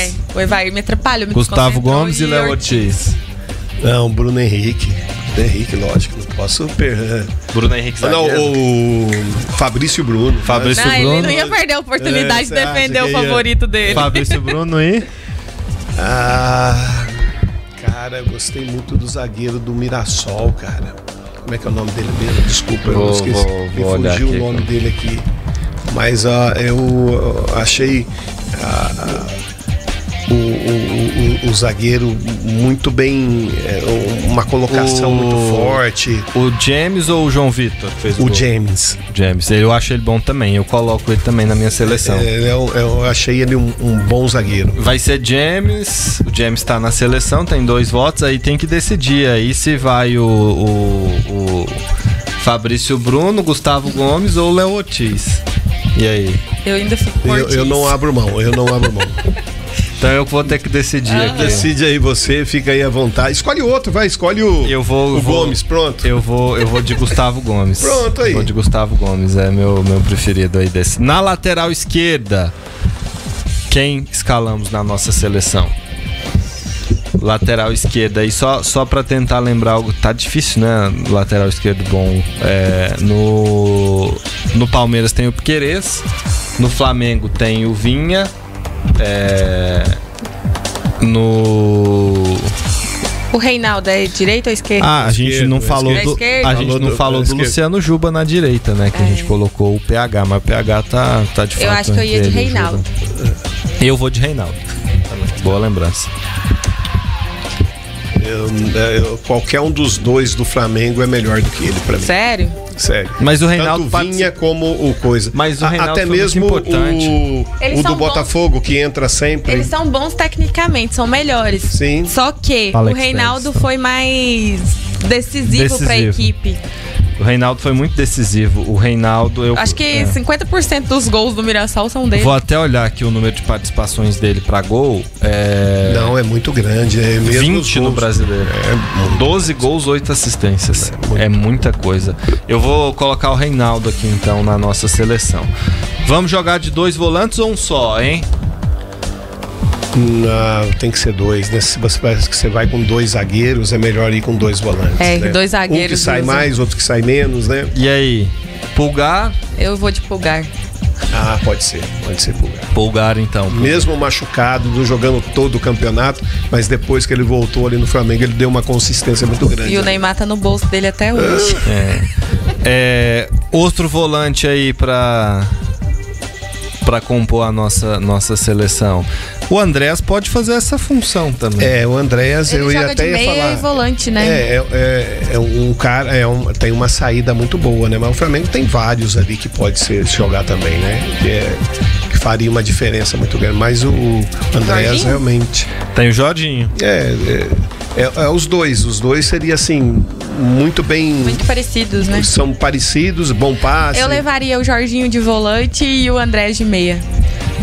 C: Me atrapalha.
A: Gustavo Gomes e Léo Ortiz.
B: Não, Bruno Henrique. Lógico, não posso perder.
A: Bruno Henrique zagueiro.
B: Não, o Fabrício Bruno.
C: Ele não ia perder a oportunidade de defender o favorito dele.
A: Fabrício Bruno e...
B: Cara, eu gostei muito do zagueiro do Mirassol, cara. Como é que é o nome dele mesmo? Desculpa, eu esqueci. Me fugiu o nome dele aqui. Mas eu achei o zagueiro muito bem, uma colocação muito forte.
A: O James ou o João Vitor que fez o gol?
B: James.
A: Eu acho ele bom também, eu coloco ele também na minha seleção.
B: Eu achei ele um bom zagueiro.
A: Vai ser James, o James tá na seleção, tem 2 votos, aí tem que decidir aí se vai o Fabrício Bruno, Gustavo Gomes ou Léo Ortiz. E aí?
C: Eu ainda fico com Ortiz.
B: Eu não abro mão.
A: Então eu vou ter que decidir aqui.
B: Decide aí você, fica aí à vontade. Escolhe outro, escolhe o Gomes, pronto.
A: Eu vou de Gustavo Gomes.
B: Pronto aí.
A: Vou de Gustavo Gomes, é meu preferido aí desse. Na lateral esquerda, quem escalamos na nossa seleção? Lateral esquerda, e só pra tentar lembrar algo, tá difícil, né? Lateral esquerdo bom. No Palmeiras tem o Piquerez, no Flamengo tem o Vinha,
C: O Reinaldo é direita ou esquerda?
A: a gente não falou do Luciano Juba na direita, né? Que a gente colocou o PH, mas o PH tá de fato.
C: Eu acho que eu ia de Reinaldo.
A: Eu vou de Reinaldo. Boa lembrança.
B: Qualquer um dos dois do Flamengo é melhor do que ele pra mim.
C: Sério?
B: Sério.
A: Mas o Reinaldo
B: tanto Vinha como o coisa.
A: Mas o Reinaldo
B: até
A: foi
B: mesmo
A: muito importante.
C: Eles
B: o do
C: são
B: Botafogo, que entra sempre.
C: Eles são bons tecnicamente, são melhores.
B: Sim.
C: Só que
A: Alex
C: o Reinaldo
A: Telles.
C: foi mais decisivo pra equipe.
A: O Reinaldo foi muito decisivo. O Reinaldo...
C: Acho que 50% dos gols do Mirassol são dele.
A: Vou até olhar aqui o número de participações dele pra gol.
B: Não, é muito grande. É mesmo
A: 20 no Brasileiro. 12 gols, 8 assistências. É muita coisa. Eu vou colocar o Reinaldo aqui, então, na nossa seleção. Vamos jogar de 2 volantes ou um só, hein?
B: Não, tem que ser 2, né? Se você vai com 2 zagueiros, é melhor ir com 2 volantes.
C: É,
B: né?
C: 2 zagueiros.
B: Um que sai mais, outro que sai menos, né?
A: E aí? Pulgar?
C: Eu vou de Pulgar.
B: Pode ser Pulgar.
A: Pulgar, então.
B: Mesmo machucado, não jogando todo o campeonato, mas depois que ele voltou ali no Flamengo, ele deu uma consistência muito grande.
C: E o Neymar tá no bolso dele até hoje.
A: Outro volante aí pra compor a nossa seleção. O Andréas pode fazer essa função também.
B: O Andréas, eu ia até
C: de meia
B: falar.
C: E volante, né?
B: É um cara, tem uma saída muito boa, né? Mas o Flamengo tem vários ali que pode jogar também, né? Que faria uma diferença muito grande. Mas o Andréas realmente.
A: Tem o Jorginho.
B: Os dois seria assim, muito bem.
C: Muito parecidos, né?
B: São parecidos, bom passe.
C: Eu levaria o Jorginho de volante e o Andrés de meia.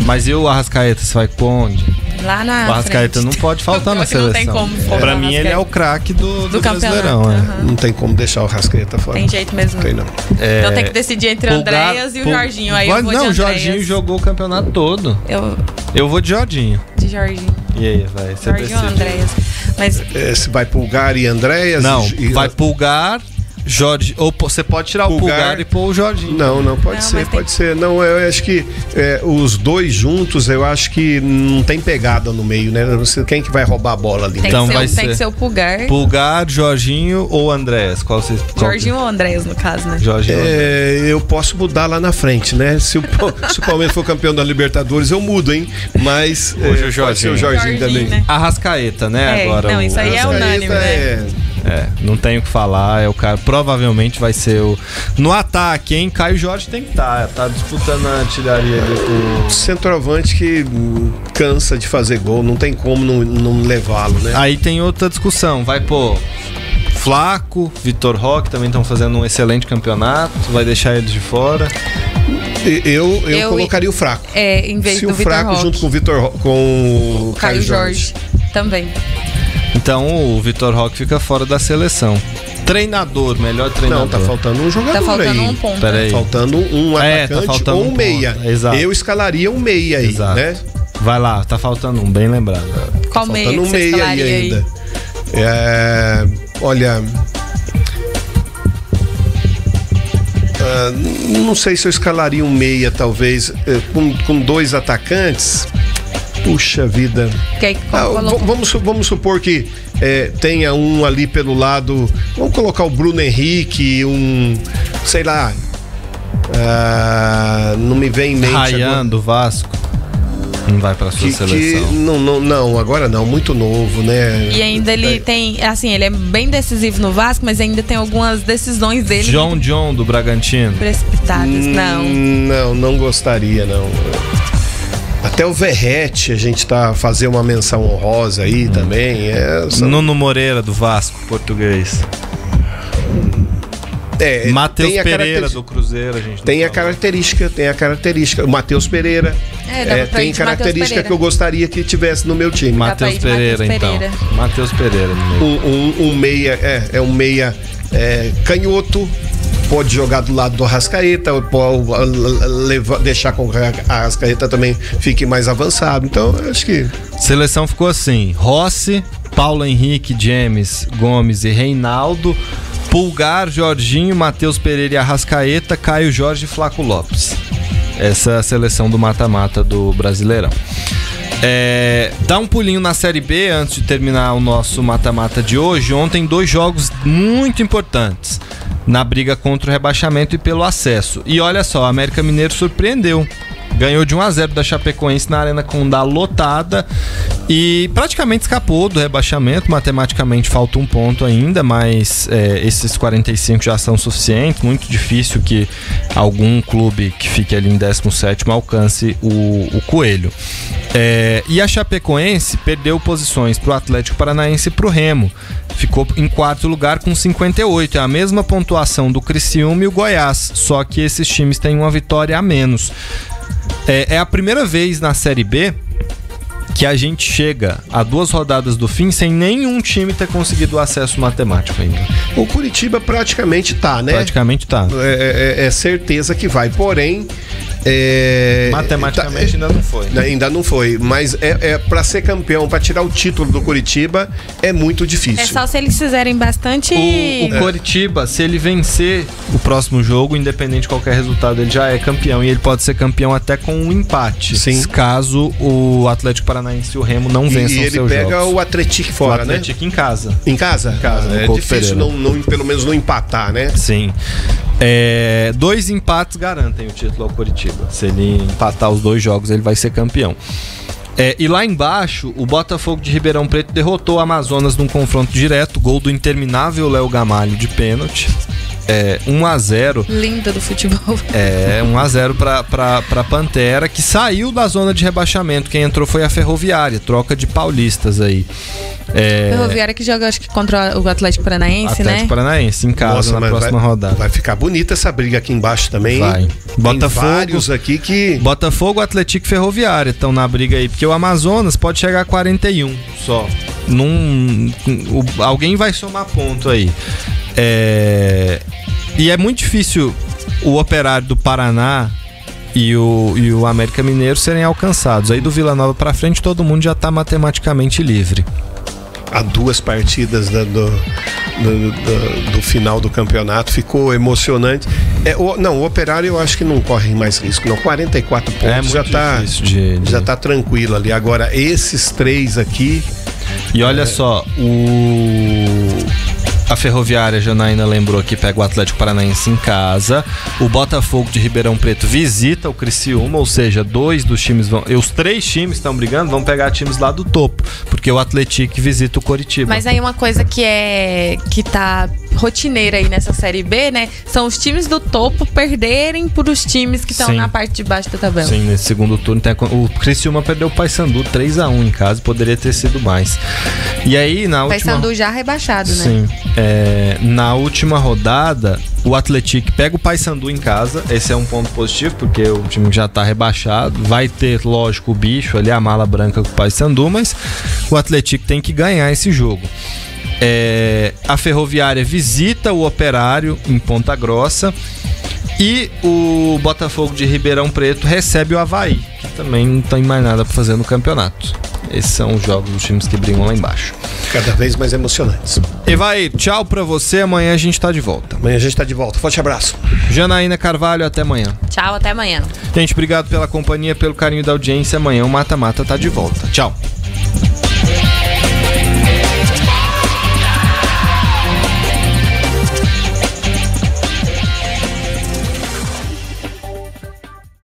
A: Mas e o Arrascaeta, você vai com onde?
C: Lá na
A: O Arrascaeta não pode faltar na seleção.
C: Não tem como.
A: Pra mim, ele é o craque do Brasileirão.
B: Não tem como deixar o Arrascaeta fora.
C: Tem jeito mesmo.
B: Tem não.
C: Então tem que decidir entre o Andréas e o Jorginho. Aí eu vou de
A: o
C: Andréas.
A: Jorginho jogou o campeonato todo. Eu vou de Jorginho.
C: De Jorginho.
A: E aí, vai? Você
C: Jorginho ou Andréas? Mas...
B: se vai Pulgar e Andréas?
A: Não, vai Pulgar, Jorge, ou você pode tirar o Pulgar e pôr o Jorginho.
B: Não, pode ser. Não, eu acho que os dois juntos, eu acho que não tem pegada no meio, né? Quem que vai roubar a bola ali?
A: Então
C: tem que ser o Pulgar.
A: Pulgar, Jorginho ou Andréas?
C: Jorginho ou Andréas, no caso, né?
A: Jorginho.
B: Eu posso mudar lá na frente, né? Se o Palmeiras for campeão da Libertadores, eu mudo, hein? Mas
A: hoje o Jorginho.
B: O Jorginho também.
C: Né?
A: Arrascaeta, né? Agora
C: não, isso aí é unânime, né?
A: Não tenho o que falar, é o cara, provavelmente vai ser o... No ataque, hein? Caio Jorge tem que estar, tá disputando a artilharia ali com...
B: Centroavante que cansa de fazer gol, não tem como não levá-lo, né?
A: Aí tem outra discussão, vai pôr Flaco, Vitor Roque, também estão fazendo um excelente campeonato, vai deixar eles de fora?
B: Eu colocaria o Flaco.
C: Em vez do Vitor Roque. Se o Flaco
B: junto com o
C: Caio Jorge. Também.
A: Então o Vitor Roque fica fora da seleção. Treinador, melhor treinador.
B: Não, tá faltando um jogador aí.
C: Tá faltando um ponto.
B: Tá faltando um atacante ou um meia.
A: Exato.
B: Eu escalaria um meia aí, né?
A: Vai lá, tá faltando um, bem lembrado.
C: Qual meia que você escalaria aí ainda?
B: Olha... não sei se eu escalaria um meia, talvez, com 2 atacantes. Puxa vida. Vamos supor que tenha um ali pelo lado. Vamos colocar o Bruno Henrique, sei lá. Não me vem em mente.
A: Ryan do Vasco. Não vai pra sua seleção.
B: Não, agora não, muito novo, né?
C: E ainda ele tem, assim, ele é bem decisivo no Vasco, mas ainda tem algumas decisões dele.
A: John do Bragantino.
C: Precipitadas, não.
B: Não gostaria, não. Até o Verrete, a gente tá fazendo uma menção honrosa aí também.
A: Nuno Moreira do Vasco, português. Matheus Pereira do Cruzeiro, a gente
B: tem a característica. O Matheus Pereira. Tem característica que eu gostaria que tivesse no meu time.
A: Matheus Pereira, então. Matheus Pereira no meio.
B: Um meia, um meia canhoto. pode jogar do lado do Arrascaeta, pode deixar com que a Arrascaeta também fique mais avançado. Então, acho que...
A: Seleção ficou assim: Rossi, Paulo Henrique, James, Gomes e Reinaldo, Pulgar, Jorginho, Matheus Pereira e Arrascaeta, Caio Jorge e Flaco Lopes. Essa é a seleção do mata-mata do Brasileirão. Dá um pulinho na Série B antes de terminar o nosso mata-mata de hoje. Ontem 2 jogos muito importantes na briga contra o rebaixamento e pelo acesso. E olha só, a América Mineiro surpreendeu. Ganhou de 1-0 da Chapecoense na Arena Condá lotada e praticamente escapou do rebaixamento. Matematicamente falta 1 ponto ainda, mas esses 45 já são suficientes. Muito difícil que algum clube que fique ali em 17º alcance o Coelho. E a Chapecoense perdeu posições para o Atlético Paranaense e para o Remo. Ficou em 4º lugar com 58. É a mesma pontuação do Criciúma e o Goiás, só que esses times têm uma vitória a menos. É a primeira vez na Série B que a gente chega a 2 rodadas do fim sem nenhum time ter conseguido o acesso matemático ainda.
B: O Curitiba praticamente tá, né?
A: Praticamente tá.
B: É certeza que vai, porém...
A: matematicamente ainda não foi.
B: Ainda não foi, mas para ser campeão, para tirar o título do Curitiba, é muito difícil.
C: É só se eles fizerem bastante...
A: O Curitiba, se ele vencer o próximo jogo, independente de qualquer resultado, ele já é campeão. E ele pode ser campeão até com um empate.
B: Sim.
A: Caso o Atlético Paranaense e o Remo não vençam seus jogos. E ele pega
B: o Atlético fora,
A: né? O Atlético em casa.
B: Em casa?
A: Em casa.
B: É difícil pelo menos não empatar, né?
A: Sim. 2 empates garantem o título ao Curitiba. Se ele empatar os 2 jogos, ele vai ser campeão. E lá embaixo, o Botafogo de Ribeirão Preto derrotou o Amazonas num confronto direto. Gol do interminável Léo Gamalho de pênalti. 1-0.
C: Linda do futebol.
A: 1-0 pra Pantera, que saiu da zona de rebaixamento. Quem entrou foi a Ferroviária, troca de paulistas aí.
C: Ferroviária que joga, acho que contra o Atlético Paranaense, né?
A: Atlético Paranaense, em casa. Nossa, na próxima rodada.
B: Vai ficar bonita essa briga aqui embaixo também.
A: Vai.
B: Botafogo, tem vários aqui que...
A: Botafogo, Atlético e Ferroviária estão na briga aí, porque o Amazonas pode chegar a 41 só. Alguém vai somar ponto aí. E é muito difícil o Operário do Paraná e o América Mineiro serem alcançados. Aí do Vila Nova pra frente todo mundo já tá matematicamente livre.
B: Há 2 partidas do final do campeonato, ficou emocionante. O Operário eu acho que não corre mais risco, não. 44 pontos já tá tranquilo ali. Agora esses 3 aqui...
A: E olha só, a Ferroviária, Janaína lembrou que pega o Atlético Paranaense em casa. O Botafogo de Ribeirão Preto visita o Criciúma, ou seja, 2 dos times os 3 times estão brigando, vão pegar times lá do topo, porque o Atlético visita o Coritiba.
C: Mas aí uma coisa que tá rotineira aí nessa Série B, né? São os times do topo perderem por os times que estão na parte de baixo da tabela.
A: Sim, nesse segundo turno o Criciúma perdeu o Paysandu 3-1 em casa, poderia ter sido mais. E aí na última...
C: Paysandu já rebaixado, né?
A: Sim. Na última rodada, o Atlético pega o Paysandu em casa. Esse é um ponto positivo, porque o time já tá rebaixado. Vai ter, lógico, o bicho ali, a mala branca com o Paysandu, mas o Atlético tem que ganhar esse jogo. A Ferroviária visita o Operário em Ponta Grossa. E o Botafogo de Ribeirão Preto recebe o Avaí, que também não tem mais nada para fazer no campeonato. Esses são os jogos dos times que brigam lá embaixo.
B: Cada vez mais emocionantes.
A: Evair, tchau pra você. Amanhã a gente tá de volta.
B: Amanhã a gente tá de volta. Forte abraço.
A: Janaína Carvalho, até amanhã.
C: Tchau, até amanhã.
A: Gente, obrigado pela companhia, pelo carinho da audiência. Amanhã o Mata Mata tá de volta. Tchau.